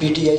PTI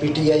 PTI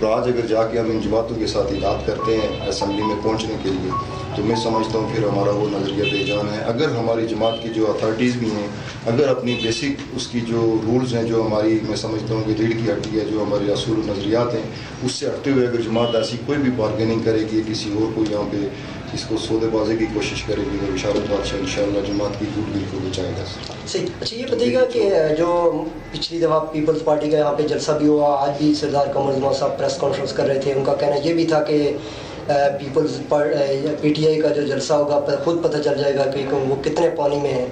اور آج اگر جا کے ہم ان جماعتوں کے ساتھ اطاعت کرتے ہیں اسمبلی میں پہنچنے کے لیے تو میں سمجھتا ہوں پھر ہمارا وہ نظریہ بے جان ہے. اگر ہماری جماعت کی جو اتھارٹیز بھی ہیں اگر اپنی بیسک اس کی جو رولز ہیں جو ہماری میں سمجھتا ہوں کہ ریڑھ کی ہڈی ہے جو ہمارے اصول و نظریات ہیں اس سے ہٹتے ہوئے اگر جماعت ایسی کوئی بھی بارگیننگ کرے گی کسی اور کو یہاں پہ اس کو سودے بازی کی کوشش کرے گی تو بشارت بادشاہ انشاءاللہ جماعت کی گڈ ول کو بچائے گا. صحیح. اچھا یہ بتائیے گا کہ جو پچھلی دفعہ پیپلز پارٹی کا یہاں پہ جلسہ بھی ہوا, آج بھی سردار قمر زمان صاحب پریس کانفرنس کر رہے تھے, ان کا کہنا یہ بھی تھا کہ پیپلز پی ٹی آئی کا جو جلسہ ہوگا خود پتہ چل جائے گا کہ وہ کتنے پانی میں ہیں.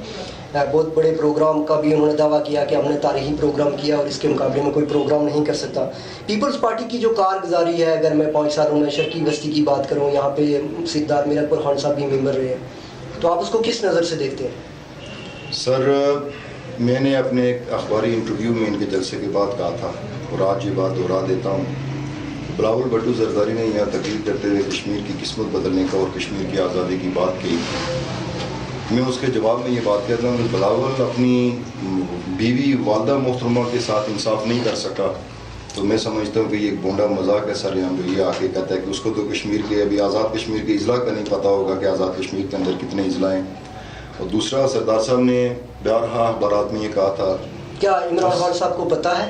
بہت بڑے پروگرام کا بھی انہوں نے دعویٰ کیا کہ ہم نے تاریخی پروگرام کیا اور اس کے مقابلے میں کوئی پروگرام نہیں کر سکتا. پیپلز پارٹی کی جو کارگزاری ہے, اگر میں 5 سالوں میں شرقی بستی کی بات کروں, یہاں پہ سردار میرا پور خان صاحب بھی ممبر رہے ہیں, تو آپ اس کو کس نظر سے دیکھتے ہیں؟ سر میں نے اپنے ایک اخباری انٹرویو میں ان کے جلسے کے بعد کہا تھا اور آج یہ بات دہرا دیتا ہوں. بلاول بھٹو زرداری نے یہاں تقریر کرتے ہوئے کشمیر کی قسمت بدلنے کا اور کشمیر کی آزادی کی بات کی. میں اس کے جواب میں یہ بات کہتا ہوں کہ بلاول اپنی بیوی والدہ محترمہ کے ساتھ انصاف نہیں کر سکا تو میں سمجھتا ہوں کہ یہ ایک بونڈا مذاق ہے سر. یہاں پہ یہ آ کے کہتا ہے کہ اس کو تو کشمیر کے ابھی آزاد کشمیر کے اضلاع کا نہیں پتہ ہوگا کہ آزاد کشمیر کے اندر کتنے اضلاع ہیں. اور دوسرا سردار صاحب نے بارہا اخبارات میں یہ کہا تھا, کیا عمران خان صاحب کو پتہ ہے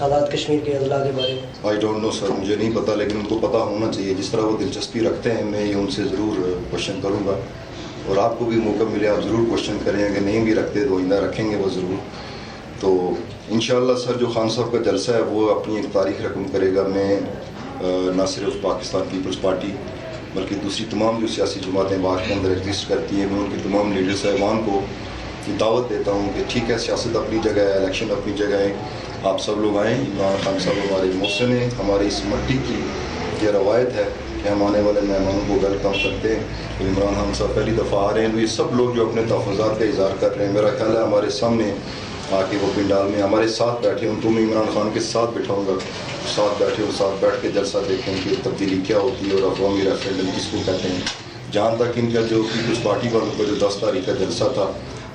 آزاد کشمیر کے اضلاع کے بارے میں؟ آئی ڈونٹ نو سر, مجھے نہیں پتہ, لیکن ان کو پتہ ہونا چاہیے. جس طرح وہ دلچسپی رکھتے ہیں میں یہ ان سے ضرور کوشچن کروں گا اور آپ کو بھی موقع ملے آپ ضرور کوشچن کریں. اگر نہیں بھی رکھتے تو آئندہ رکھیں گے وہ ضرور. تو انشاءاللہ سر جو خان صاحب کا جلسہ ہے وہ اپنی ایک تاریخ رقم کرے گا. میں نہ صرف پاکستان پیپلز پارٹی بلکہ دوسری تمام جو سیاسی جماعتیں باغ کے اندر ایگزسٹ کرتی ہیں, میں ان کے تمام لیڈر صاحبان کو دعوت دیتا ہوں کہ ٹھیک ہے سیاست اپنی جگہ ہے, الیکشن اپنی جگہ ہے, آپ سب لوگ آئیں. عمران خان صاحب ہمارے محسن ہیں, ہماری اس مٹی کی یہ روایت ہے کہ ہم آنے والے مہمانوں کو ویلکم کرتے ہیں. تو عمران خان صاحب پہلی دفعہ آ رہے ہیں تو یہ سب لوگ جو اپنے تحفظات کا اظہار کر رہے ہیں میرا خیال ہے ہمارے سامنے آ کے وہ پنڈال میں ہمارے ساتھ بیٹھے. ان کو میں عمران خان کے ساتھ بٹھاؤں گا, ساتھ بیٹھے اور ساتھ بیٹھ کے جلسہ دیکھیں کہ تبدیلی کیا ہوتی ہے اور عوامی ریفرینڈم کس کو کہتے ہیں. جہاں تک ان کا جو پیپلز پارٹی والوں کا جو 10 تاریخ کا جلسہ تھا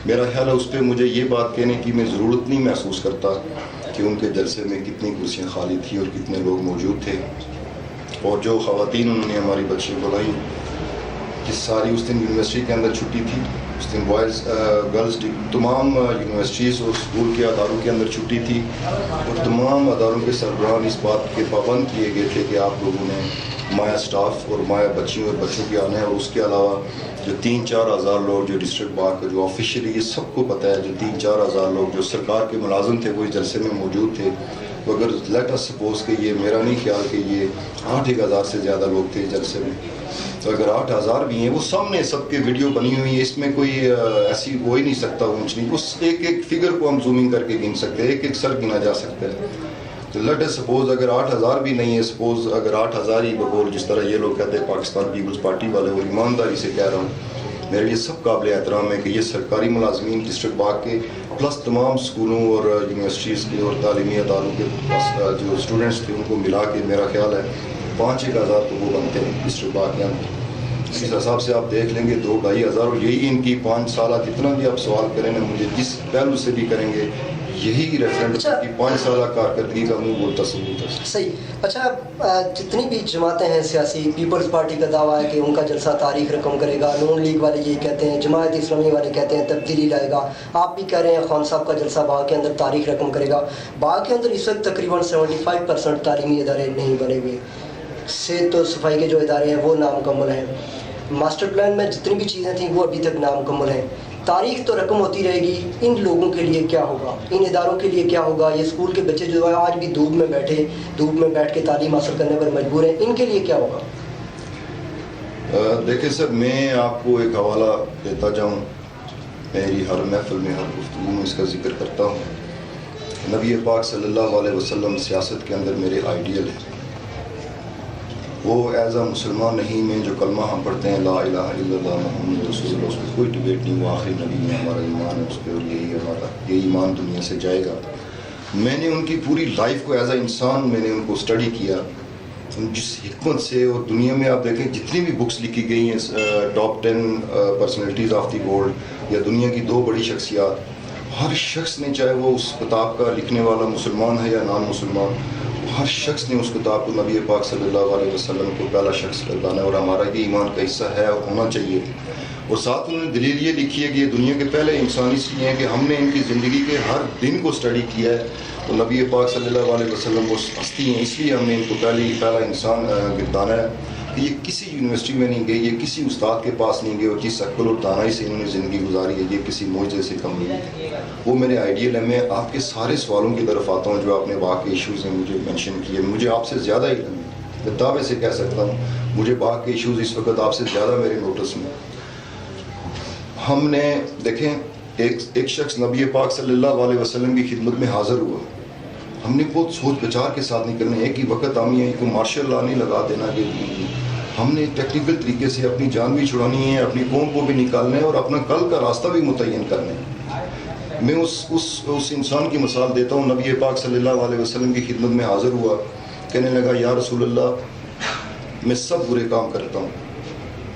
میرا خیال ہے اس پہ مجھے یہ بات کہنے کی میں ضرورت نہیں محسوس کرتا کہ ان کے جلسے میں کتنی کرسیاں خالی تھیں اور کتنے لوگ موجود تھے. اور جو خواتین انہوں نے ہماری بچی بلائیں کہ ساری اس دن یونیورسٹی کے اندر چھٹی تھی, اس دن بوائز گرلز تمام یونیورسٹیز اور اسکول کے اداروں کے اندر چھٹی تھی اور تمام اداروں کے سربراہان اس بات کے پابند کیے گئے تھے کہ آپ لوگوں نے مایا سٹاف اور مایا بچیوں اور بچوں کے آنا ہے. اور اس کے علاوہ جو 3-4 ہزار لوگ جو ڈسٹرکٹ باغ کا جو آفیشلی یہ سب کو پتہ ہے جو 3-4 ہزار لوگ جو سرکار کے ملازم تھے وہ اس جلسے میں موجود تھے. تو اگر لیٹ اس سپوز کہ یہ میرا نہیں خیال کہ یہ 8,000 سے زیادہ لوگ تھے اس جلسے میں, تو اگر 8,000 بھی ہیں وہ سامنے سب کے ویڈیو بنی ہوئی ہے, اس میں کوئی ایسی ہو ہی نہیں سکتا اونچ نہیں. اس ایک فگر کو ہم زومنگ کر کے گن سکتے ہیں, ایک سر گنا جا سکتا ہے. تو لیٹ اس سپوز اگر 8,000 بھی نہیں ہے, سپوز اگر 8,000 ہی بقول جس طرح یہ لوگ کہتے ہیں پاکستان پیپلز پارٹی والے, اور ایمانداری سے کہہ رہا ہوں میرے لیے سب قابل احترام ہے کہ یہ سرکاری ملازمین ڈسٹرکٹ باغ کے پلس تمام اسکولوں اور یونیورسٹیز کے اور تعلیمی اداروں کے جو اسٹوڈنٹس تھے ان کو ملا کے میرا خیال ہے 5,000 تو وہ بنتے ہیں ڈسٹرکٹ باغ کے اندر. اس حساب سے آپ دیکھ لیں گے 2-2.5 ہزار. اور یہی ان کی 5 سالہ جتنا بھی آپ سوال کریں نا مجھے جس پہلو سے بھی کریں گے یہی ریفرینڈم کی 5 سالہ کارکردگی کا منہ بولتا ثبوت ہے. صحیح. اچھا جتنی بھی جماعتیں ہیں سیاسی, پیپلز پارٹی کا دعویٰ ہے کہ ان کا جلسہ تاریخ رقم کرے گا, نون لیگ والے یہی کہتے ہیں, جماعت اسلامی والے کہتے ہیں تبدیلی لائے گا, آپ بھی کہہ رہے ہیں خان صاحب کا جلسہ باغ کے اندر تاریخ رقم کرے گا. باغ کے اندر اس وقت تقریباً 75% تعلیمی ادارے نہیں بنے ہوئے, صحت و صفائی کے جو ادارے ہیں وہ نامکمل ہیں, ماسٹر پلان میں جتنی بھی چیزیں تھیں وہ ابھی تک نامکمل ہیں. تاریخ تو رقم ہوتی رہے گی, ان لوگوں کے لیے کیا ہوگا, ان اداروں کے لیے کیا ہوگا, یہ اسکول کے بچے جو آج بھی دھوپ میں بیٹھ کے تعلیم حاصل کرنے پر مجبور ہیں, ان کے لیے کیا ہوگا؟ دیکھیں سر میں آپ کو ایک حوالہ دیتا جاؤں, میری ہر محفل میں ہر گفتگو میں اس کا ذکر کرتا ہوں. نبی پاک صلی اللہ علیہ وسلم سیاست کے اندر میرے آئیڈیل ہیں. وہ ایز اے مسلمان نہیں میں جو کلمہ ہم پڑھتے ہیں لا الہ الا اللہ محمد رسول اللہ, اس پہ کوئی ڈبیٹ نہیں, وہ آخری نبی میں ہمارا ایمان ہے اس پہ, اور یہی ایمان دنیا سے جائے گا. میں نے ان کی پوری لائف کو ایز اے انسان میں نے ان کو اسٹڈی کیا, جس حکمت سے. اور دنیا میں آپ دیکھیں جتنی بھی بکس لکھی گئی ہیں top 10 personalities of the world یا دنیا کی 2 بڑی شخصیات, ہر شخص نے چاہے وہ اس کتاب کا لکھنے والا مسلمان ہے یا نان مسلمان, ہر شخص نے اس کتاب کو نبی پاک صلی اللہ علیہ وسلم کو پہلا شخص گردانا ہے، اور ہمارا یہ ایمان کا حصہ ہے اور ہونا چاہیے. اور ساتھ انہوں نے دلیل یہ لکھی ہے کہ یہ دنیا کے پہلے انسان اس لیے ہیں کہ ہم نے ان کی زندگی کے ہر دن کو اسٹڈی کیا ہے. تو نبی پاک صلی اللہ علیہ وسلم وہ ہستی ہیں، اس لیے ہم نے ان کو پہلا انسان گردانا ہے کہ یہ کسی یونیورسٹی میں نہیں گئے، یہ کسی استاد کے پاس نہیں گئے، اور جس عقل اور دانائی سے انہوں نے زندگی گزاری ہے یہ کسی معجزے سے کم نہیں ہے. وہ میرے آئیڈیل ہے. میں آپ کے سارے سوالوں کی طرف آتا ہوں جو آپ نے واقعی ایشوز ہیں مجھے مینشن کیے. مجھے آپ سے زیادہ علم ہے، میں دعوے سے کہہ سکتا ہوں مجھے باغ کے ایشوز اس وقت آپ سے زیادہ میرے نوٹس میں. ہم نے دیکھیں ایک شخص نبی پاک صلی اللہ علیہ وسلم کی خدمت میں حاضر ہوا. ہم نے بہت سوچ بچار کے ساتھ نہیں کرنا. ایک ہی وقت ہم یہ کو مارشل لا نہیں لگا دینا کہ ہم نے ٹیکنیکل طریقے سے اپنی جان بھی چھڑانی ہے، اپنی قوم کو بھی نکالنا ہے اور اپنا کل کا راستہ بھی متعین کرنا ہے. میں اس انسان کی مثال دیتا ہوں. نبی پاک صلی اللہ علیہ وسلم کی خدمت میں حاضر ہوا، کہنے لگا یا رسول اللہ میں سب برے کام کرتا ہوں،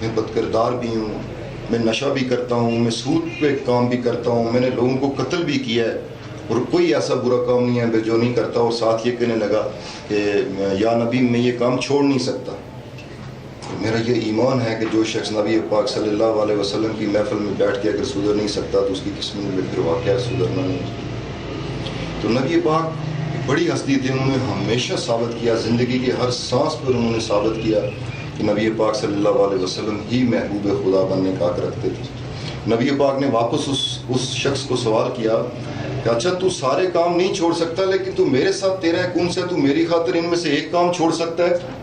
میں بد کردار بھی ہوں، میں نشہ بھی کرتا ہوں، میں سود پہ کام بھی کرتا ہوں، میں نے لوگوں کو قتل بھی کیا ہے، اور کوئی ایسا برا کام نہیں ہے جو نہیں کرتا. اور ساتھ یہ کہنے لگا کہ یا نبی میں یہ کام چھوڑ نہیں سکتا. میرا یہ ایمان ہے کہ جو شخص نبی پاک صلی اللہ علیہ وسلم کی محفل میں بیٹھ کے اگر سدھر نہیں سکتا تو اس کی قسمت میں پھر واقعہ سدھرنا نہیں. تو نبی پاک بڑی ہستی تھی. انہوں نے ہمیشہ ثابت کیا، زندگی کے ہر سانس پر انہوں نے ثابت کیا کہ نبی پاک صلی اللہ علیہ وسلم ہی محبوب خدا بننے کا حق رکھتے تھے. نبی پاک نے واپس اس شخص کو سوال کیا کہ اچھا تو سارے کام نہیں چھوڑ سکتا، لیکن تو میرے ساتھ تیرا ہے کون سا تو میری خاطر ان میں سے ایک کام چھوڑ سکتا ہے؟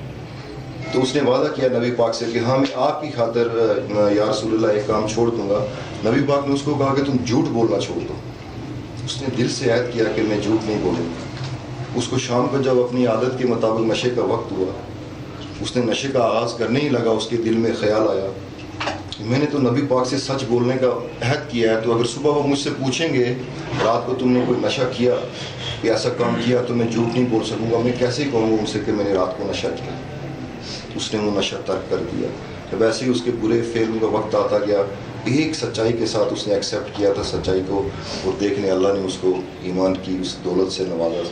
تو اس نے وعدہ کیا نبی پاک سے کہ ہاں میں آپ کی خاطر یا رسول اللہ ایک کام چھوڑ دوں گا. نبی پاک نے اس کو کہا کہ تم جھوٹ بولنا چھوڑ دو. اس نے دل سے عہد کیا کہ میں جھوٹ نہیں بولوں گا. اس کو شام کو جب اپنی عادت کے مطابق نشے کا وقت ہوا، اس نے نشے کا آغاز کرنے ہی لگا. اس کے دل میں خیال آیا میں نے تو نبی پاک سے سچ بولنے کا عہد کیا ہے، تو اگر صبح وہ مجھ سے پوچھیں گے رات کو تم نے کوئی نشہ کیا کہ ایسا کام کیا تو میں جھوٹ نہیں بول سکوں گا. میں کیسے کہوں گا ان سے کہ میں نے رات کو نشہ کیا؟ اس نے وہ نشہ ترک کر دیا. جب ایسے ہی اس کے برے فعل کا وقت آتا گیا، ایک سچائی کے ساتھ اس نے ایکسیپٹ کیا تھا سچائی کو، اور دیکھنے اللہ نے اس کو ایمان کی اس دولت سے نوازا.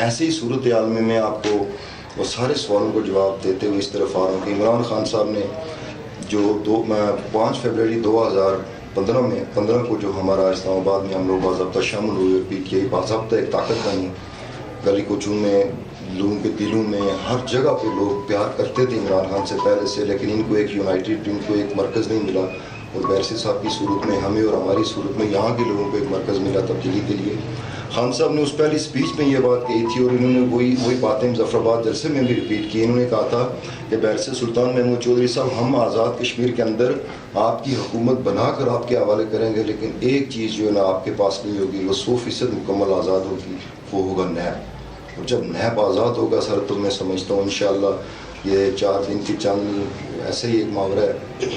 ایسے ہی صورتحال میں میں آپ کو وہ سارے سوالوں کو جواب دیتے ہوئے اس طرف آ رہا ہوں کہ عمران خان صاحب نے جو 5 فروری 2015 کو جو ہمارا اسلام آباد میں ہم لوگ باضابطہ شامل ہوئے، پی ٹی آئی باضابطہ ایک طاقت بنی، گلی کوچوں میں لوگوں کے دلوں میں ہر جگہ پہ لوگ پیار کرتے تھے عمران خان سے پہلے سے، لیکن ان کو ایک یونائٹڈ، ان کو ایک مرکز نہیں ملا. اور بیرسی صاحب کی صورت میں ہمیں اور ہماری صورت میں یہاں کے لوگوں کو ایک مرکز ملا تبدیلی کے لیے. خان صاحب نے اس پہلی اسپیچ میں یہ بات کہی تھی، اور انہوں نے وہی باتیں مظفر آباد جلسے میں بھی ریپیٹ کی. انہوں نے کہا تھا کہ بیرسی سلطان محمود چودھری صاحب ہم آزاد کشمیر کے اندر آپ کی حکومت بنا کر آپ کے حوالے کریں گے، لیکن ایک چیز جو ہے نا آپ کے پاس نہیں ہوگی، وہ 100% مکمل آزاد ہوگی، وہ ہوگا نیب. اور جب نیب آزاد ہوگا سر تو میں سمجھتا ہوں انشاءاللہ یہ 4 دن کی چاندنی ایسے ہی ایک محاورہ ہے،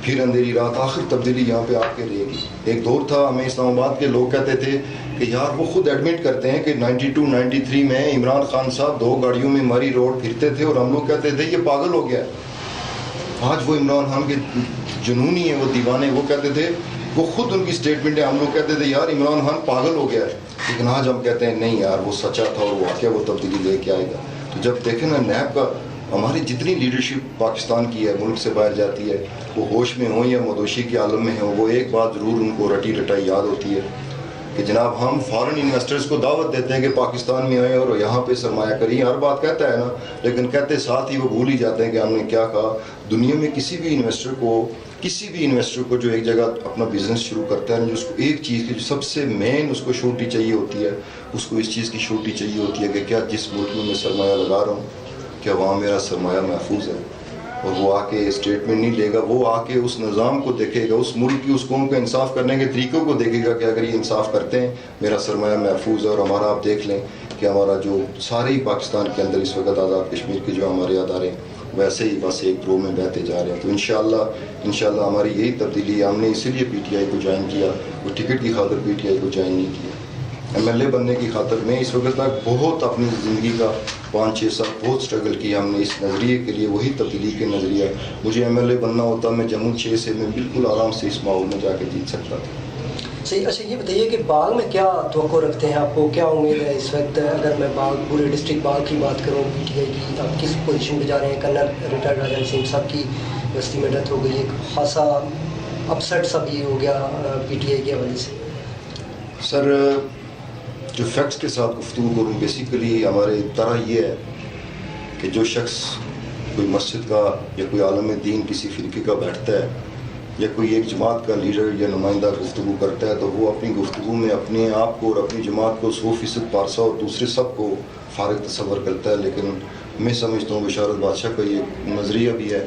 پھر اندھیری رات آخر تبدیلی یہاں پہ آ کے رہے گی. ایک دور تھا ہمیں اسلام آباد کے لوگ کہتے تھے کہ یار وہ خود ایڈمٹ کرتے ہیں کہ 92-93 میں عمران خان صاحب 2 گاڑیوں میں مری روڈ پھرتے تھے، اور ہم لوگ کہتے تھے یہ پاگل ہو گیا. آج وہ عمران خان کے جنونی ہیں، وہ دیوانے، وہ کہتے تھے، وہ خود ان کی اسٹیٹمنٹ ہے، ہم لوگ کہتے تھے یار عمران خان پاگل ہو گیا ہے، لیکن آج ہم کہتے ہیں نہیں یار وہ سچا تھا اور واقعہ وہ تبدیلی لے کے آئے گا. تو جب دیکھیں نا نیب کا ہماری جتنی لیڈرشپ پاکستان کی ہے ملک سے باہر جاتی ہے، وہ ہوش میں ہوں یا مدوشی کے عالم میں ہوں، وہ ایک بات ضرور ان کو رٹی رٹائی یاد ہوتی ہے کہ جناب ہم فارن انویسٹرز کو دعوت دیتے ہیں کہ پاکستان میں آئیں اور یہاں پہ سرمایہ کری. ہر بات کہتا ہے نا، لیکن کہتے ساتھ ہی وہ بھول ہی جاتے ہیں کہ ہم نے کیا کہا. دنیا میں کسی بھی انویسٹر کو جو ایک جگہ اپنا بزنس شروع کرتا ہے، اس کو ایک چیز کی جو سب سے مین اس کو شورٹی چاہیے ہوتی ہے، اس کو اس چیز کی شورٹی چاہیے ہوتی ہے کہ کیا جس ملک میں سرمایہ لگا رہا ہوں کیا وہاں میرا سرمایہ محفوظ ہے. اور وہ آ کے اسٹیٹمنٹ نہیں لے گا، وہ آ کے اس نظام کو دیکھے گا، اس ملک کی اس قوم کا انصاف کرنے کے طریقوں کو دیکھے گا کہ اگر یہ انصاف کرتے ہیں میرا سرمایہ محفوظ ہے. اور ہمارا آپ دیکھ لیں کہ ہمارا جو سارے ہی پاکستان کے اندر اس وقت آزاد کشمیر کے جو ہمارے ادارے ویسے ہی بس ایک درو میں بہتے جا رہے ہیں. تو انشاءاللہ ہماری یہی تبدیلی ہے. ہم نے اسی لیے پی ٹی آئی کو جوائن کیا، وہ ٹکٹ کی خاطر پی ٹی آئی کو جوائن نہیں کیا. ایم ایل اے بننے کی خاطر میں اس وقت تک بہت اپنی زندگی کا 5-6 سال بہت اسٹرگل کیا ہم نے اس نظریے کے لیے، وہی تبدیلی کے نظریہ. مجھے ایم ایل اے بننا ہوتا میں جموں 6 سے میں بالکل آرام سے اس ماحول میں جا کے جیت سکتا تھا. صحیح. اچھا یہ بتائیے کہ باغ میں کیا توقع رکھتے ہیں, آپ کو کیا امید ہے اس وقت؟ اگر میں باغ پورے ڈسٹرکٹ باغ کی بات کروں, پی ٹی آئی کی, آپ کس پوزیشن پہ جا رہے ہیں؟ کرنل ریٹائرڈ راجا نسیم صاحب کی یونیورسٹی میں ڈیتھ ہو گئی, ایک خاصا اپسٹ سا بھی ہو گیا پی ٹی آئی کے حوالے سے. سر جو فیکٹس کے ساتھ گفتگو کروں, بیسیکلی ہمارے طرح یہ ہے کہ جو شخص کوئی مسجد کا یا کوئی عالم دین کسی فرقے کا بیٹھتا ہے یا کوئی ایک جماعت کا لیڈر یا نمائندہ گفتگو کرتا ہے تو وہ اپنی گفتگو میں اپنے آپ کو اور اپنی جماعت کو 100% پارسا اور دوسرے سب کو فارغ تصور کرتا ہے. لیکن میں سمجھتا ہوں بشارت بادشاہ کا یہ نظریہ بھی ہے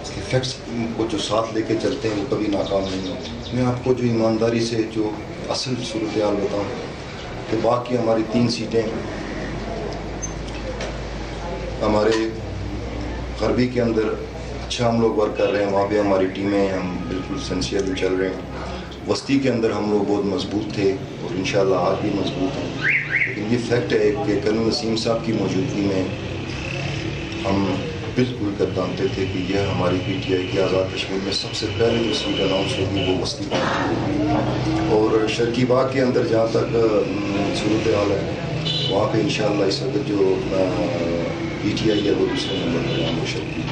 کہ فیکٹس کو جو ساتھ لے کے چلتے ہیں وہ کبھی ناکام نہیں ہوتے. میں آپ کو جو ایمانداری سے جو اصل صورتحال بتاؤں کہ باقی ہماری 3 سیٹیں ہمارے غربی کے اندر اچھا ہم لوگ ورک کر رہے ہیں, وہاں پہ ہماری ٹیمیں ہیں, ہم بالکل سنسیئرلی چل رہے ہیں. وسطی کے اندر ہم لوگ بہت مضبوط تھے اور انشاءاللہ آج بھی مضبوط ہیں. لیکن یہ فیکٹ ہے کہ کرنل نسیم صاحب کی موجودگی میں ہم بالکل گردانتے تھے کہ یہ ہماری پی ٹی آئی کی آزاد کشمیر میں سب سے پہلے جو سیٹ اناؤنس ہوگی وہ وسطی ہوگی. اور شرقی باغ کے اندر جہاں تک صورتحال ہے وہاں پہ انشاءاللہ اس وقت جو پی ٹی آئی ہے وہ دوسرے نمبر پر ہے شرقی.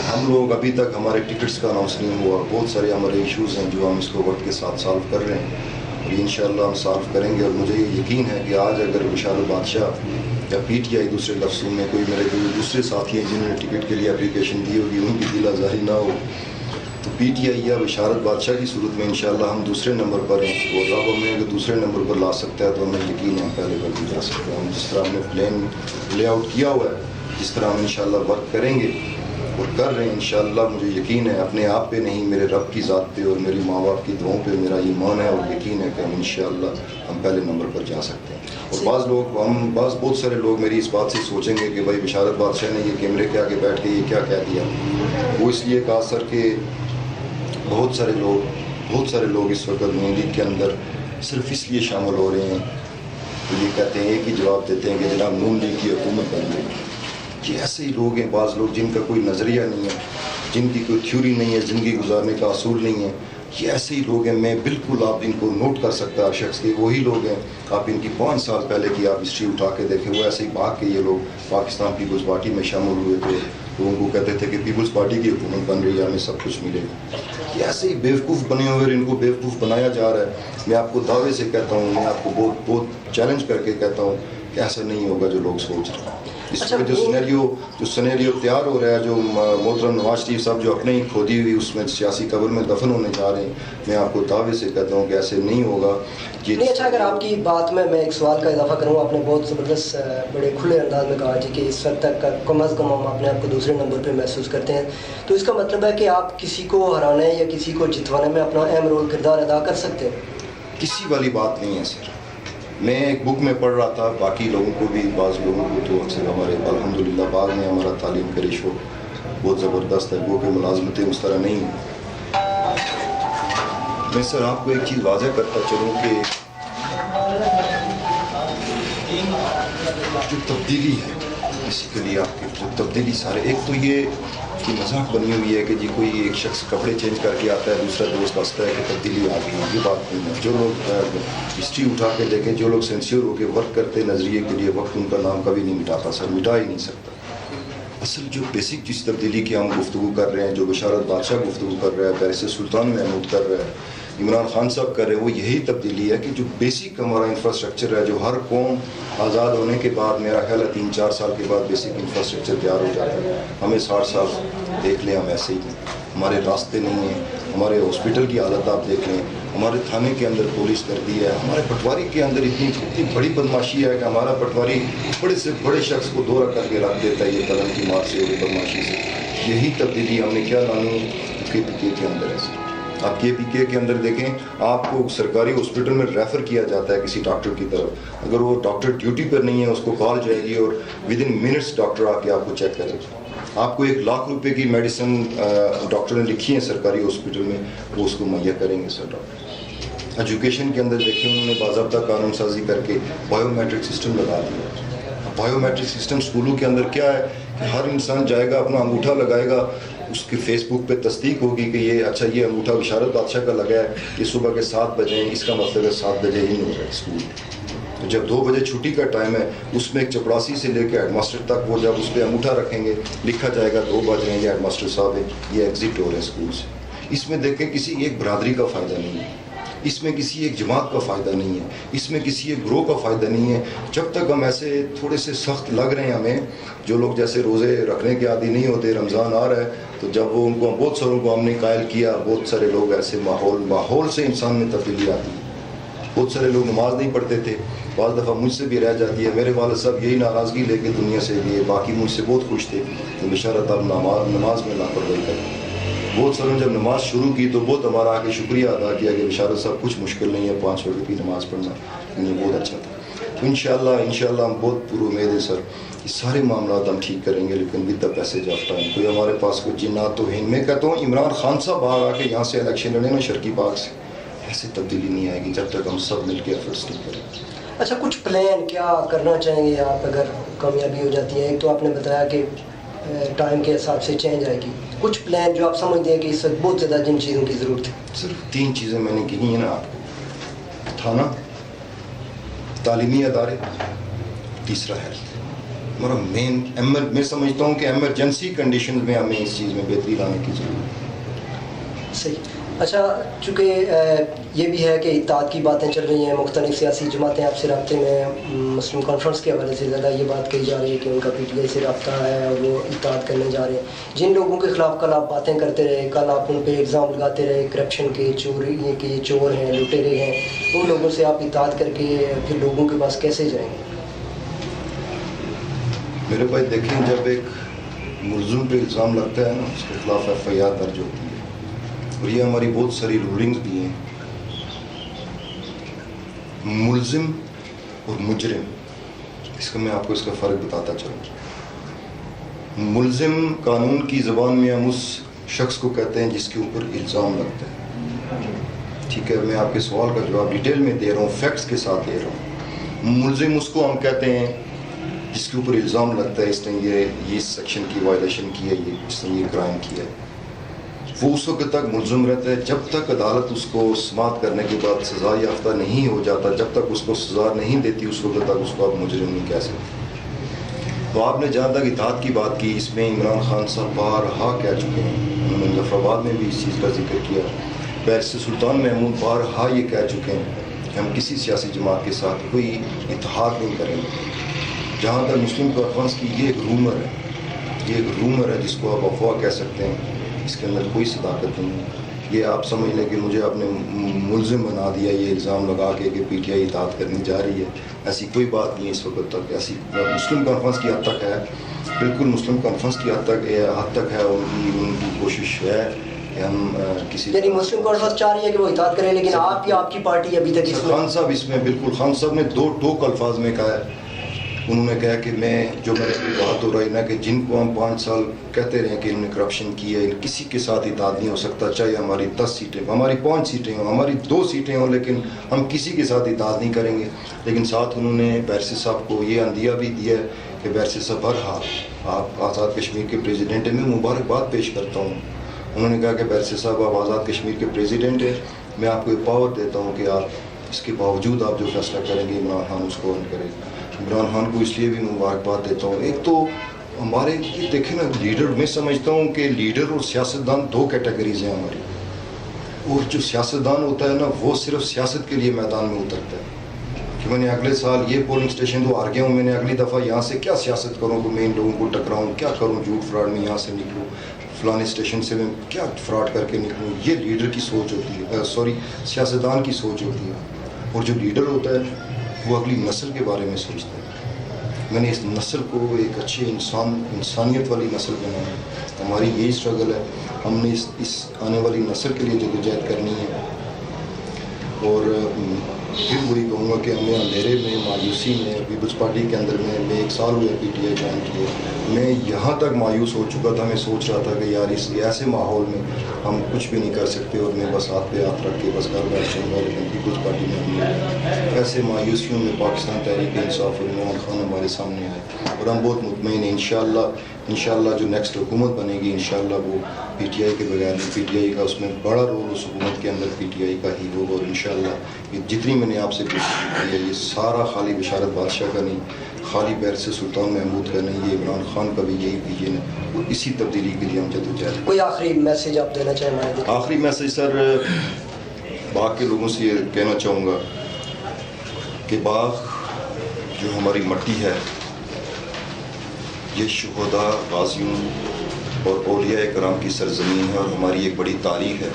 ہم لوگ ابھی تک ہمارے ٹکٹس کا اناؤنس نہیں ہوا, بہت سارے ہمارے ایشوز ہیں جو ہم اس کو وقت کے ساتھ سالو کر رہے ہیں اور انشاءاللہ ہم سالو کریں گے. اور مجھے یہ یقین ہے کہ آج اگر بشارت بادشاہ یا پی ٹی آئی دوسرے لفظوں میں کوئی میرے دوسرے ساتھی ہیں جنہوں نے ٹکٹ کے لیے اپلیکیشن دی ہوگی ان کی دل آزاری نہ ہو تو پی ٹی آئی یا بشارت بادشاہ کی صورت میں انشاءاللہ ہم دوسرے نمبر پر ہیں. اور رب ہمیں اگر دوسرے نمبر پر لا سکتا ہے تو ہمیں یقین ہے ہم پہلے پر بھی جا سکتے ہیں. ہم جس طرح ہم نے پلان لے آؤٹ کیا ہوا ہے, جس طرح ہم انشاءاللہ ورک کریں گے اور کر رہے ہیں انشاءاللہ, مجھے یقین ہے اپنے آپ پہ نہیں میرے رب کی ذات پہ اور میری ماں باپ کی دعاؤں پہ میرا ایمان ہے اور یقین ہے کہ ہم انشاءاللہ ہم پہلے نمبر پر جا سکتے ہیں. اور بہت سارے لوگ میری اس بات سے سوچیں گے کہ بھائی بشارت بادشاہ نے یہ کیمرے کے آگے بیٹھ کے یہ کیا کہہ دیا. وہ اس لیے کہا سر کہ بہت سارے لوگ اس وقت نون لیگ کے اندر صرف اس لیے شامل ہو رہے ہیں تو یہ کہتے ہیں کہ جواب دیتے ہیں کہ جناب نون لیگ کی حکومت بن گئی. یہ ایسے ہی لوگ ہیں, بعض لوگ جن کا کوئی نظریہ نہیں ہے, جن کی کوئی تھیوری نہیں ہے, زندگی گزارنے کا اصول نہیں ہے. یہ ایسے ہی لوگ ہیں, میں بالکل آپ ان کو نوٹ کر سکتا ہر شخص کے, وہی لوگ ہیں. آپ ان کی 5 سال پہلے کی آپ ہسٹری اٹھا کے دیکھیں, وہ ایسے ہی بھاگ کے یہ لوگ پاکستان پیپلز پارٹی میں شامل ہوئے تھے تو ان کو کہتے تھے کہ پیپلز پارٹی کی حکومت بن رہی ہے, ہمیں سب کچھ ملے گا. یہ ایسے ہی بیوقوف بنے ہوئے اور ان کو بیوقوف بنایا جا رہا ہے. میں آپ کو دعوے سے کہتا ہوں, میں آپ کو بہت چیلنج کر کے کہتا ہوں کہ ایسا نہیں ہوگا جو لوگ سوچ رہے ہیں. اس میں جو سینیریو تیار ہو رہا ہے, جو محترم نواز شریف صاحب جو اپنے ہی کھودی ہوئی اس میں سیاسی قبر میں دفن ہونے جا رہے ہیں, میں آپ کو دعوے سے کہتا ہوں کہ ایسے نہیں ہوگا. نہیں اچھا, اگر آپ کی بات میں ایک سوال کا اضافہ کروں, آپ نے بہت زبردست بڑے کھلے انداز میں کہا جی کہ اس وقت تک کم از کم ہم اپنے آپ کو دوسرے نمبر پہ محسوس کرتے ہیں, تو اس کا مطلب ہے کہ آپ کسی کو ہرانے یا کسی کو جتوانے میں اپنا اہم رول کردار ادا کر سکتے ہیں. کسی والی بات نہیں ہے سر. میں ایک بک میں پڑھ رہا تھا, باقی لوگوں کو بھی, بعض لوگوں کو تو اکثر ہمارے الحمدللہ باغ میں ہمارا تعلیم کا ریشو بہت زبردست ہے, وہ کہ ملازمتیں اس طرح نہیں ہیں. میں سر آپ کو ایک چیز واضح کرتا چلوں کہ جو تبدیلی ہے بیسیکلی آپ کی جو تبدیلی سارے, ایک تو یہ کہ مذاق بنی ہوئی ہے کہ جی کوئی ایک شخص کپڑے چینج کر کے آتا ہے, دوسرا دوست ہنستا ہے کہ تبدیلی آ گئی ہے. یہ بات نہیں ہے. جو لوگ ہسٹری اٹھا کے دیکھیں, جو لوگ سینسیور ہو کے ورک کرتے نظریے کے لیے, وقت ان کا نام کبھی نہیں مٹاتا سر, مٹا ہی نہیں سکتا. اصل جو بیسک جس تبدیلی کی ہم گفتگو کر رہے ہیں, جو بشارت بادشاہ گفتگو کر رہا ہے, بیرسٹر سلطان محمود کر رہا ہے, عمران خان صاحب کر رہے ہیں, وہ یہی تبدیلی ہے کہ جو بیسک ہمارا انفراسٹرکچر ہے, جو ہر قوم آزاد ہونے کے بعد میرا خیال ہے 3-4 سال کے بعد بیسک انفراسٹرکچر تیار ہو جاتا ہے. ہمیں 60 سال دیکھ لیں, ہم ایسے ہی ہیں, ہمارے راستے نہیں ہیں, ہمارے ہاسپٹل کی حالت آپ دیکھ لیں, ہمارے تھانے کے اندر پولیس کرتی ہے, ہمارے پٹواری کے اندر اتنی بڑی بدماشی ہے کہ ہمارا پٹواری بڑے سے بڑے شخص کو دورہ کر کے رکھ دیتا ہے یہ قلم کی مار سے اور بدماشی سے. یہی تبدیلی ہم نے کیا لانی کے پی کے اندر ہے سر. آپ کے پی کے اندر دیکھیں, آپ کو سرکاری ہاسپٹل میں ریفر کیا جاتا ہے کسی ڈاکٹر کی طرف, اگر وہ ڈاکٹر ڈیوٹی پر نہیں ہے اس کو کال جائے گی اور ودن منٹس ڈاکٹر آ کے آپ کو چیک کرے گا. آپ کو 1 لاکھ روپے کی میڈیسن ڈاکٹر نے لکھی ہے سرکاری ہاسپٹل میں, وہ اس کو مہیا کریں گے سر ڈاکٹر. ایجوکیشن کے اندر دیکھیں, انہوں نے باضابطہ قانون سازی کر کے بایو میٹرک سسٹم لگا دیا. بایو میٹرک سسٹم اسکولوں کے اندر کیا ہے کہ ہر انسان جائے گا, اپنا انگوٹھا لگائے گا, اس کی فیس بک پہ تصدیق ہوگی کہ یہ اچھا یہ انگوٹھا بشارت بادشاہ کا لگا ہے, یہ صبح کے 7 بجے, اس کا مطلب ہے 7 بجے ہی ہو رہا ہے اسکول. تو جب 2 بجے چھٹی کا ٹائم ہے, اس میں ایک چپڑاسی سے لے کے ہیڈ ماسٹر تک وہ جب اس پہ انگوٹھا رکھیں گے, لکھا جائے گا 2 بج رہے ہیں, یہ ہیڈ ماسٹر صاحب ہے, یہ ایگزٹ ہو رہے ہیں اسکول سے. اس میں دیکھیں کسی ایک برادری کا فائدہ نہیں ہے, اس میں کسی ایک جماعت کا فائدہ نہیں ہے, اس میں کسی ایک گروہ کا فائدہ نہیں ہے. جب تک ہم ایسے تھوڑے سے سخت لگ رہے ہیں ہمیں, جو لوگ جیسے روزے رکھنے کے عادی نہیں ہوتے, رمضان آ رہا ہے تو جب وہ ان کو بہت ساروں کو ہم نے قائل کیا, بہت سارے لوگ ایسے ماحول سے انسان میں تبدیلی آتی ہے. بہت سارے لوگ نماز نہیں پڑھتے تھے, بعض دفعہ مجھ سے بھی رہ جاتی ہے. میرے والد صاحب یہی ناراضگی لے کے دنیا سے گئے, باقی مجھ سے بہت خوش تھے کہ بشارت آپ نماز میں لاپرواہی کریں. بہت ساروں نے جب نماز شروع کی تو بہت ہمارا آگے شکریہ ادا کیا کہ بشارت صاحب کچھ مشکل نہیں ہے 5 وقت کی نماز پڑھنا, یہ بہت اچھا تھا. تو انشاءاللہ ہم بہت پر امید ہے سر, یہ سارے معاملات ہم ٹھیک کریں گے, لیکن with the passage of time. کوئی ہمارے پاس کوئی جنات تو ہیں. میں کہتا ہوں عمران خان صاحب باہر آ کے یہاں سے الیکشن لڑیں نا شرکی باغ سے, ایسی تبدیلی نہیں آئے گی جب تک ہم سب مل کے ایفرٹس نہیں کریں. اچھا, کچھ پلان کیا کرنا چاہیں گے آپ اگر کامیابی ہو جاتی ہے؟ ایک تو آپ نے بتایا کہ ٹائم کے حساب سے چینج آئے گی, کچھ پلان جو آپ سمجھتے ہیں کہ اس وقت بہت زیادہ جن چیزوں کی ضرورت ہے؟ صرف 3 چیزیں میں نے کہی ہیں نا آپ کو, تھانہ, تعلیمی ادارے, تیسرا ہیلتھ. ہمارا مین میں سمجھتا ہوں کہ ایمرجنسی کنڈیشن میں ہمیں اس چیز میں بہتری لانے کی ضرورت ہے. صحیح. اچھا, چونکہ یہ بھی ہے کہ اتحاد کی باتیں چل رہی ہیں, مختلف سیاسی جماعتیں آپ سے رابطے میں, مسلم کانفرنس کے حوالے سے زیادہ یہ بات کہی جا رہی ہے کہ ان کا پی ٹی آئی سے رابطہ ہے اور وہ اتحاد کرنے جا رہے ہیں. جن لوگوں کے خلاف کل آپ باتیں کرتے رہے, کل آپ ان پہ الزام لگاتے رہے کرپشن کے, چوری کے, یہ چور ہیں, لٹیرے ہیں, ان لوگوں سے آپ اتحاد کر کے پھر لوگوں کے پاس کیسے جائیں گے؟ میرے بھائی دیکھیں, جب ایک ملزم پہ الزام لگتا ہے نا, اس کے خلاف ایف آئی آر درج ہوتی ہے, اور یہ ہماری بہت ساری رولنگز بھی ہیں. ملزم اور مجرم, اس کا میں آپ کو اس کا فرق بتاتا چلوں. ملزم قانون کی زبان میں ہم اس شخص کو کہتے ہیں جس کے اوپر الزام لگتا ہے. ٹھیک ہے, میں آپ کے سوال کا جواب ڈیٹیل میں دے رہا ہوں, فیکٹس کے ساتھ دے رہا ہوں. ملزم اس کو ہم کہتے ہیں جس کے اوپر الزام لگتا ہے اس نے یہ سیکشن کی وائلیشن کی ہے, اس نے یہ کرائم کیا ہے. وہ اس وقت تک ملزم رہتا ہے جب تک عدالت اس کو سماعت کرنے کے بعد سزا یافتہ نہیں ہو جاتا. جب تک اس کو سزا نہیں دیتی اس وقت تک اس کو آپ مجرم نہیں کہہ سکتے. تو آپ نے جہاں تک اتحاد کی بات کی, اس میں عمران خان صاحب بارہا کہہ چکے ہیں, انہوں نے مظفر آباد میں بھی اس چیز کا ذکر کیا, بیرسٹر سلطان محمود بارہا یہ کہہ چکے ہیں کہ ہم کسی سیاسی جماعت کے ساتھ کوئی اتحاد نہیں کریں گے. جہاں تک مسلم کانفرنس کی یہ ایک رومر ہے جس کو آپ افواہ کہہ سکتے ہیں, اس کے اندر کوئی صداقت نہیں ہے. یہ آپ سمجھ لیں کہ مجھے آپ نے ملزم بنا دیا یہ الزام لگا کے کہ پی ٹی آئی اطاعت کرنے جا رہی ہے. ایسی کوئی بات نہیں ہے اس وقت تک. ایسی مسلم کانفرنس کی حد تک ہے, بالکل مسلم کانفرنس کی حد تک ہے, ان کی کوشش ہے کہ ہم کسی, یعنی مسلم کانفرنس چاہ رہی ہے کہ وہ اطاعت کریں, لیکن آپ کی پارٹی ابھی تک خان صاحب اس میں بالکل, خان صاحب نے 2 ٹوک الفاظ میں کہا ہے. انہوں نے کہا کہ میں جو میں نے بات ہو رہی نا کہ جن کو ہم 5 سال کہتے رہے کہ انہوں نے کرپشن کی ہے, کسی کے ساتھ اتحاد نہیں ہو سکتا, چاہے ہماری 10 سیٹیں, ہماری 5 سیٹیں ہوں, ہماری 2 سیٹیں ہوں, لیکن ہم کسی کے ساتھ اتحاد نہیں کریں گے. لیکن ساتھ انہوں نے بیرسٹر صاحب کو یہ اندیہ بھی دیا ہے کہ بیرسٹر صاحب بہرحال آپ آزاد کشمیر کے پریزیڈنٹ ہیں, میں مبارکباد پیش کرتا ہوں. انہوں نے کہا کہ بیرسٹر صاحب آپ آزاد کشمیر کے پریزیڈنٹ ہیں, میں آپ کو یہ پاور دیتا ہوں کہ آپ اس کے باوجود آپ جو فیصلہ کریں گے عمران خان اس کو کرے گا. عمران خان کو اس لیے بھی مبارکباد دیتا ہوں. ایک تو ہمارے یہ دیکھیں نا لیڈر, میں سمجھتا ہوں کہ لیڈر اور سیاستدان 2 کیٹیگریز ہیں ہماری, اور جو سیاستدان ہوتا ہے نا وہ صرف سیاست کے لیے میدان میں اترتا ہے کہ میں نے اگلے سال یہ پولنگ اسٹیشن تو ہار گیا ہوں, میں نے اگلی دفعہ یہاں سے کیا سیاست کروں کہ میں ان لوگوں کو ٹکراؤں, کیا کروں, جھوٹ فراڈ میں یہاں سے نکلوں, فلانے اسٹیشن سے میں کیا فراڈ کر کے نکلوں. یہ لیڈر کی سوچ ہوتی ہے, سیاستدان کی سوچ ہوتی ہے. اور جو لیڈر ہوتا ہے وہ اگلی نسل کے بارے میں سوچتا ہے. میں نے اس نسل کو ایک اچھے انسانیت والی نسل بنایا. ہماری یہی اسٹرگل ہے, ہم نے اس آنے والی نسل کے لیے جدوجہد کرنی ہے. اور پھر وہی کہوں گا کہ ہمیں اندھیرے میں، مایوسی میں، پیپلز پارٹی کے اندر میں 1 سال ہوئے PTI جوائن کیے، میں یہاں تک مایوس ہو چکا تھا، میں سوچ رہا تھا کہ یار اس ایسے ماحول میں ہم کچھ بھی نہیں کر سکتے اور میں بس ہاتھ پہ ہاتھ رکھ کے بس گھر بیٹھ جاؤں گا، لیکن پیپلز پارٹی میں ہم نے ایسے مایوسیوں میں پاکستان تحریک انصاف اور عمران خان ہمارے سامنے آئے اور ہم بہت مطمئن ہیں انشاءاللہ جو نیکسٹ حکومت بنے گی انشاءاللہ وہ PTI کے بغیر نہیں، PTI کا اس میں بڑا رول اس حکومت کے اندر PTI کا ہی ہوگا، اور انشاءاللہ یہ جتنی میں نے آپ سے کوشش کی ہے یہ سارا خالی بشارت بادشاہ کا نہیں، خالی بیر سے سلطان محمود کا نہیں، یہ عمران خان کا بھی یہی ویژن ہے، اور اسی تبدیلی کے لیے ہم جدوجہد۔ کوئی آخری میسیج آپ دینا چاہیں ہمارے؟ آخری میسیج سر باغ کے لوگوں سے یہ کہنا چاہوں گا کہ باغ جو ہماری مٹی ہے یہ شہداء، غازیوں اور اولیاء کرام کی سرزمین ہے اور ہماری ایک بڑی تاریخ ہے۔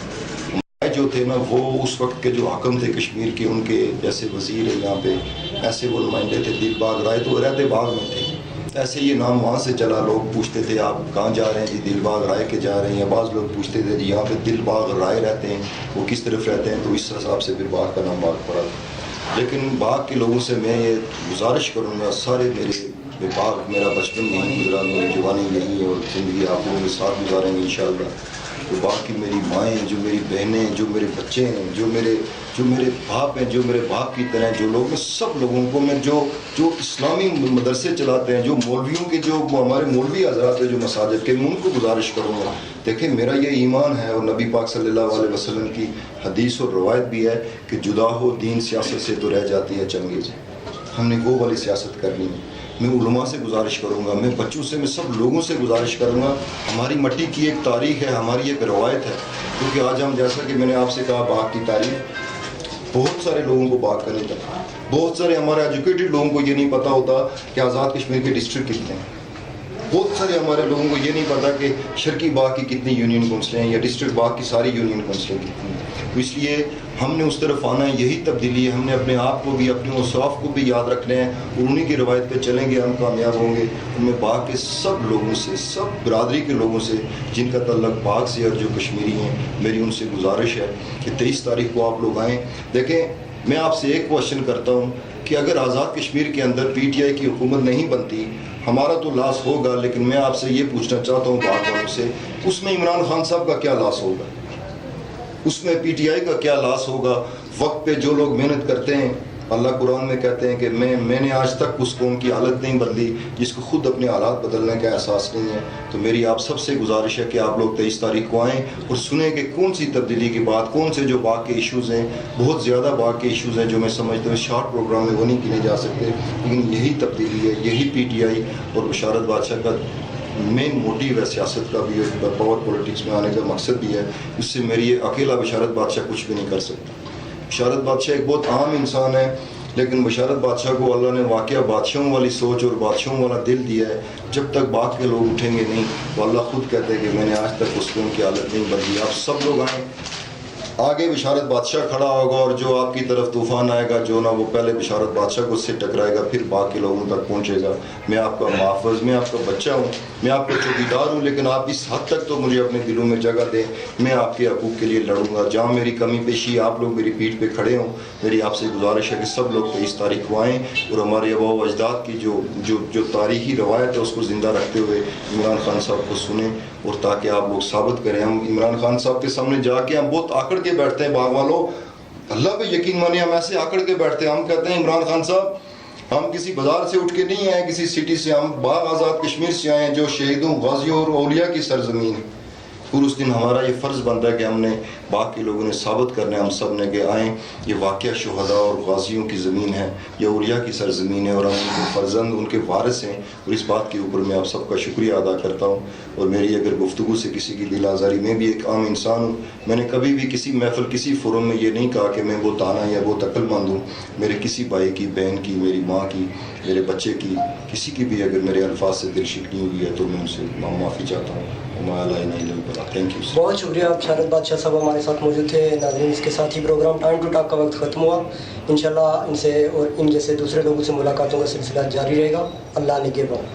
ہمارے جو تھے نا وہ اس وقت کے جو حاکم تھے کشمیر کے، ان کے جیسے وزیر ہیں یہاں پہ، ایسے وہ نمائندے تھے دل باغ رائے، تو رہتے باغ میں تھے، ایسے یہ نام وہاں سے چلا، لوگ پوچھتے تھے آپ کہاں جا رہے ہیں جی دل باغ رائے کے جا رہے ہیں، یا بعض لوگ پوچھتے تھے جی یہاں پہ دل باغ رائے رہتے ہیں وہ کس طرف رہتے ہیں، تو اس حساب سے پھر باغ کا نام باغ پڑا تھا۔ لیکن باغ کے لوگوں سے میں یہ گزارش کروں گا، سارے میرے باغ، میرا بچپن یہیں گزرا، میری جوانی یہیں ہے اور زندگی آپ لوگوں کے ساتھ گزاریں گے انشاءاللہ۔ جو باغ کی میری مائیں، جو میری بہنیں، جو میرے بچے ہیں، جو میرے باپ ہیں، جو میرے باپ کی طرح جو لوگ ہیں، سب لوگوں کو میں جو اسلامی مدرسے چلاتے ہیں، جو مولویوں کے، جو ہمارے مولوی حضرات ہیں جو مساجد کے، میں ان کو گزارش کروں گا، دیکھیں میرا یہ ایمان ہے اور نبی پاک صلی اللہ علیہ وسلم کی حدیث اور روایت بھی ہے کہ جدا ہو دین سیاست سے تو رہ جاتی ہے چنگیز، ہم نے وہ والی سیاست کرنی ہے۔ میں علماء سے گزارش کروں گا، میں بچوں سے، میں سب لوگوں سے گزارش کروں گا، ہماری مٹی کی ایک تاریخ ہے، ہماری ایک روایت ہے، کیونکہ آج ہم جیسا کہ میں نے آپ سے کہا باغ کی تاریخ، بہت سارے لوگوں کو باغ کا نہیں پتا، بہت سارے ہمارے ایجوکیٹڈ لوگوں کو یہ نہیں پتا ہوتا کہ آزاد کشمیر کے ڈسٹرکٹ کتنے ہیں، بہت سارے ہمارے لوگوں کو یہ نہیں پتا کہ شرقی باغ کی کتنی یونین کونسلیں ہیں یا ڈسٹرکٹ باغ کی ساری یونین کونسلیں کتنی ہیں۔ اس لیے ہم نے اس طرف آنا ہے، یہی تبدیلی ہے، ہم نے اپنے آپ کو بھی، اپنے اوصاف کو بھی یاد رکھنے ہیں اور انہی کی روایت پہ چلیں گے، ہم کامیاب ہوں گے۔ میں باغ کے سب لوگوں سے، سب برادری کے لوگوں سے جن کا تعلق باغ سے اور جو کشمیری ہیں، میری ان سے گزارش ہے کہ 23 تاریخ کو آپ لوگ آئیں۔ دیکھیں میں آپ سے ایک کوشچن کرتا ہوں کہ اگر آزاد کشمیر کے اندر PTI کی حکومت نہیں بنتی، ہمارا تو لاس ہوگا، لیکن میں آپ سے یہ پوچھنا چاہتا ہوں باغ والوں سے، اس میں عمران خان صاحب کا کیا لاس ہوگا، اس میں PTI کا کیا لاس ہوگا؟ وقت پہ جو لوگ محنت کرتے ہیں، اللہ قرآن میں کہتے ہیں کہ میں نے آج تک اس قوم کی حالت نہیں بدلی جس کو خود اپنے حالات بدلنے کا احساس نہیں ہے۔ تو میری آپ سب سے گزارش ہے کہ آپ لوگ 23 تاریخ کو آئیں اور سنیں کہ کون سی تبدیلی کی بات، کون سے جو باغ کے ایشوز ہیں، بہت زیادہ باغ کے ایشوز ہیں جو میں سمجھتا ہوں شارٹ پروگرام میں وہ نہیں گنے جا سکتے، لیکن یہی تبدیلی ہے، یہی PTI اور بشارت بادشاہ کا مین موٹیو ہے سیاست کا بھی اور پاور پولیٹکس میں آنے کا مقصد بھی ہے۔ اس سے میری یہ اکیلا بشارت بادشاہ کچھ بھی نہیں کر سکتا۔ بشارت بادشاہ ایک بہت عام انسان ہے، لیکن بشارت بادشاہ کو اللہ نے واقعہ بادشاہوں والی سوچ اور بادشاہوں والا دل دیا ہے، جب تک باغ کے لوگ اٹھیں گے نہیں تو اللہ خود کہتے ہیں کہ میں نے آج تک اس قوم کی حالت نہیں بدلی۔ آپ سب لوگ آئیں، آگے بشارت بادشاہ کھڑا ہوگا اور جو آپ کی طرف طوفان آئے گا جو نا وہ پہلے بشارت بادشاہ کو اس سے ٹکرائے گا، پھر باقی لوگوں تک پہنچے گا۔ میں آپ کا محافظ، میں آپ کا بچہ ہوں، میں آپ کا چوکیدار ہوں، لیکن آپ اس حد تک تو مجھے اپنے دلوں میں جگہ دیں، میں آپ کے حقوق کے لیے لڑوں گا۔ جہاں میری کمی پیشی آپ لوگ میری پیٹھ پہ کھڑے ہوں، میری آپ سے گزارش ہے کہ سب لوگ 23 تاریخ کو آئیں اور ہمارے آباء و اجداد کی جو تاریخی روایت ہے اس کو زندہ رکھتے ہوئے عمران خان صاحب کو سنیں، اور تاکہ آپ لوگ ثابت کریں۔ ہم عمران خان صاحب کے سامنے جا کے ہم بہت آکڑ کے بیٹھتے ہیں، باغ والوں اللہ پہ یقین مانیے، ہم ایسے آکڑ کے بیٹھتے ہیں، ہم کہتے ہیں عمران خان صاحب ہم کسی بازار سے اٹھ کے نہیں آئے، کسی سٹی سے، ہم باغ آزاد کشمیر سے آئے ہیں جو شہیدوں، غازیوں اور اولیاء کی سرزمین ہے۔ پھر اس دن ہمارا یہ فرض بنتا ہے کہ ہم نے باغ کے لوگوں نے ثابت کرنا ہے، ہم سب نے کہ آئیں یہ واقعہ شہداء اور غازیوں کی زمین ہے، یہ اولیاء کی سرزمین ہے اور ہم ان کے فرزند، ان کے وارث ہیں، اور اس بات کے اوپر میں آپ سب کا شکریہ ادا کرتا ہوں۔ اور میری اگر گفتگو سے کسی کی دل آزاری، میں بھی ایک عام انسان ہوں، میں نے کبھی بھی کسی محفل، کسی فورم میں یہ نہیں کہا کہ میں بہت دانا یا بہت عقل مند ہوں۔ میرے کسی بھائی کی، بہن کی، میری ماں کی، میرے بچے کی، کسی کی بھی اگر میرے الفاظ سے دل شکنی ہوئی ہے تو میں ان سے معافی چاہتا ہوں۔ Thank you. بہت شکریہ بشارت بادشاہ صاحب ہمارے ساتھ موجود تھے۔ ناظرین اس کے ساتھ ہی پروگرام ٹائم ٹو ٹاک کا وقت ختم ہوا۔ انشاءاللہ ان سے اور ان جیسے دوسرے لوگوں سے ملاقاتوں کا سلسلہ جاری رہے گا۔ اللہ نگہبان۔